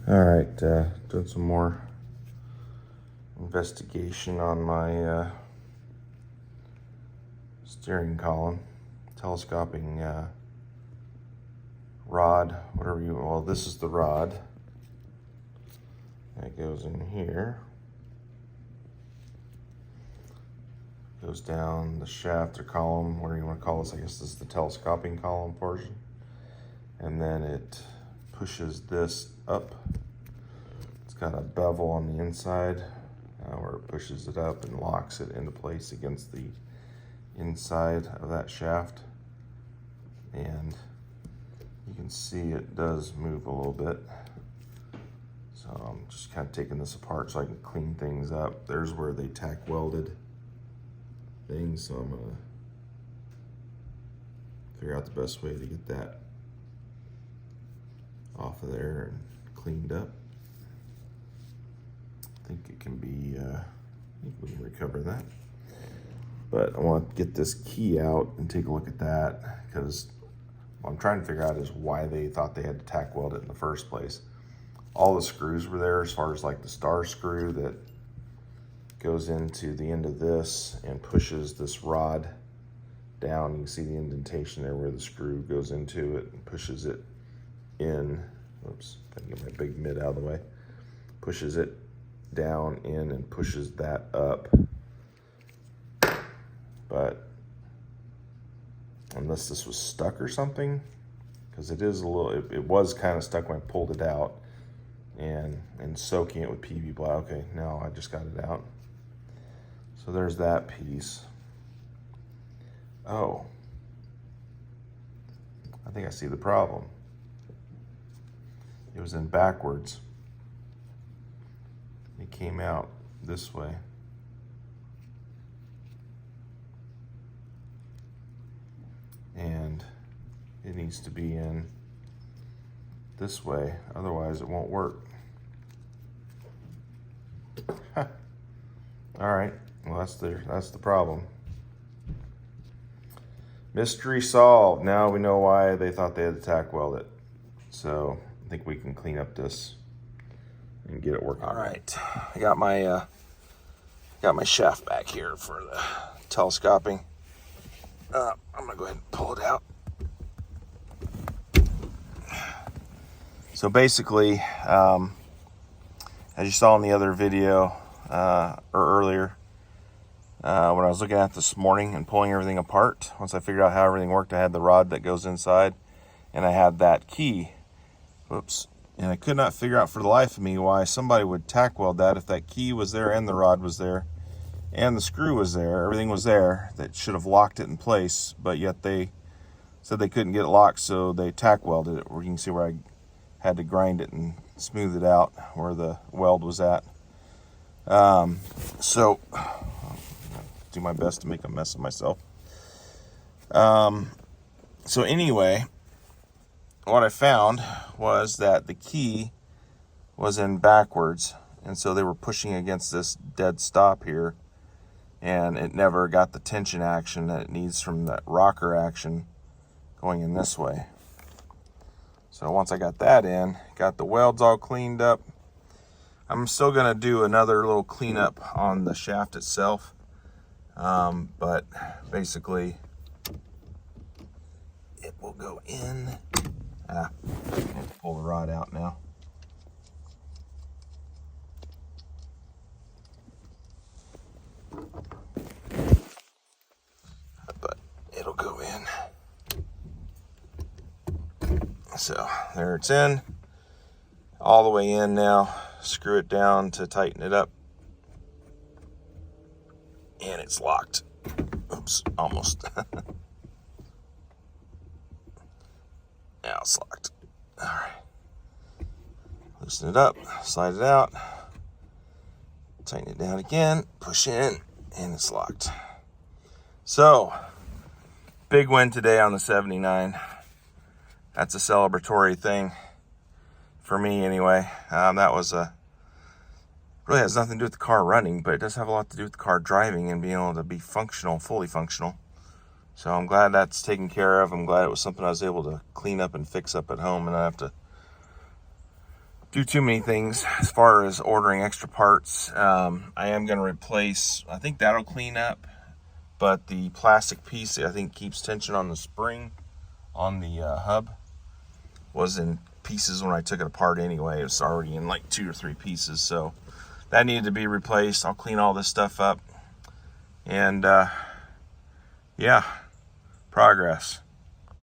All right, doing some more investigation on my steering column, telescoping rod, well, this is the rod that goes in here, goes down the shaft or column, whatever you want to call this. I guess this is the telescoping column portion, and then it pushes this up. It's got a bevel on the inside where it pushes it up and locks it into place against the inside of that shaft, and you can see it does move a little bit. So I'm just kind of taking this apart so I can clean things up. There's where they tack welded things, so I'm gonna figure out the best way to get that off of there and cleaned up. I think it can be, I think we can recover that. But I want to get this key out and take a look at that, because what I'm trying to figure out is why they thought they had to tack weld it in the first place. All the screws were there, as far as like the star screw that goes into the end of this and pushes this rod down. You can see the indentation there where the screw goes into it and pushes it in. Oops, gotta get my big mitt out of the way. Pushes it down in and pushes that up. But unless this was stuck or something, because it is a little, it was kind of stuck when I pulled it out, and soaking it with PV black. Okay, now I just got it out. So there's that piece. Oh, I think I see the problem. It was in backwards. It came out this way. And it needs to be in this way, otherwise it won't work. All right, well, that's the problem. Mystery solved. Now we know why they thought they had to tack weld it. So I think we can clean up this and get it working. All right, I got my shaft back here for the telescoping. I'm gonna go ahead and pull it out. So basically, as you saw in the other video or earlier, when I was looking at this morning and pulling everything apart, once I figured out how everything worked, I had the rod that goes inside, and I had that key. Whoops. And I could not figure out for the life of me why somebody would tack weld that if that key was there and the rod was there and the screw was there, everything was there. That should have locked it in place, but yet they said they couldn't get it locked, so they tack welded it. Where you can see where I had to grind it and smooth it out where the weld was at. So I'll do my best to make a mess of myself. So anyway, what I found was that the key was in backwards, and so they were pushing against this dead stop here, and it never got the tension action that it needs from that rocker action going in this way. So once I got that in, got the welds all cleaned up, I'm still gonna do another little cleanup on the shaft itself, but basically it will go in. I have to pull the rod out now. But it'll go in. So there it's in, all the way in now. Screw it down to tighten it up, and it's locked. Oops, almost. Now it's locked. All right, loosen it up, slide it out, tighten it down again, push in, and it's locked. So big win today on the 79. That's a celebratory thing for me anyway. That was really has nothing to do with the car running, but it does have a lot to do with the car driving and being able to be functional, fully functional. So I'm glad that's taken care of. I'm glad it was something I was able to clean up and fix up at home and not have to do too many things as far as ordering extra parts. I am going to replace, I think that'll clean up, but the plastic piece that I think keeps tension on the spring on the hub was in pieces when I took it apart anyway. It was already in like 2 or 3 pieces, so that needed to be replaced. I'll clean all this stuff up, and yeah, progress.